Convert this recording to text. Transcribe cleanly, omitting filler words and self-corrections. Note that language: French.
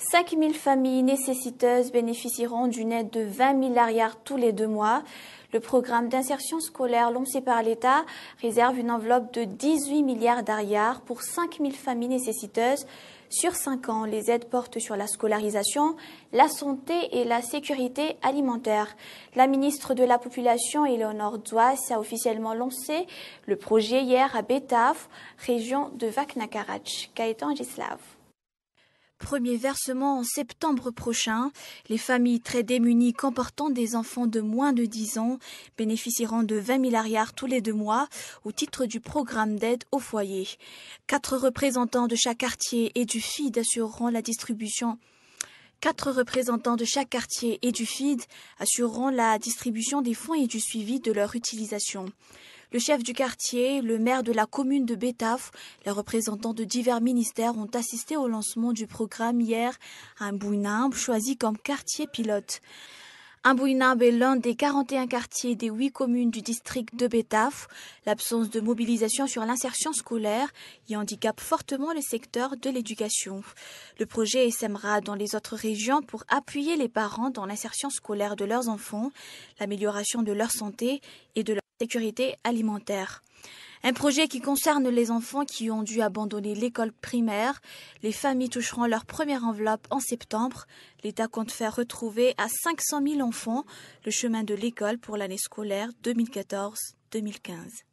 5 000 familles nécessiteuses bénéficieront d'une aide de 20 milliards tous les 2 mois. Le programme d'insertion scolaire lancé par l'État réserve une enveloppe de 18 milliards d'ariars pour 5 000 familles nécessiteuses. Sur 5 ans, les aides portent sur la scolarisation, la santé et la sécurité alimentaire. La ministre de la Population, Éléonore Douas, a officiellement lancé le projet hier à Betaf, région de Vakna-Karach. Gaëtan Gislav. Premier versement en septembre prochain. Les familles très démunies comportant des enfants de moins de 10 ans bénéficieront de 20 milliards tous les 2 mois au titre du programme d'aide au foyer. 4 représentants de chaque quartier et du FID assureront la distribution. 4 représentants de chaque quartier et du FID assureront la distribution des fonds et du suivi de leur utilisation. Le chef du quartier, le maire de la commune de Betaf, les représentants de divers ministères ont assisté au lancement du programme hier à Mbouinamb, choisi comme quartier pilote. Mbouinamb est l'un des 41 quartiers des 8 communes du district de Betaf. L'absence de mobilisation sur l'insertion scolaire y handicape fortement le secteur de l'éducation. Le projet sèmera dans les autres régions pour appuyer les parents dans l'insertion scolaire de leurs enfants, l'amélioration de leur santé et de leur sécurité alimentaire. Un projet qui concerne les enfants qui ont dû abandonner l'école primaire. Les familles toucheront leur première enveloppe en septembre. L'État compte faire retrouver à 500 000 enfants le chemin de l'école pour l'année scolaire 2014-2015.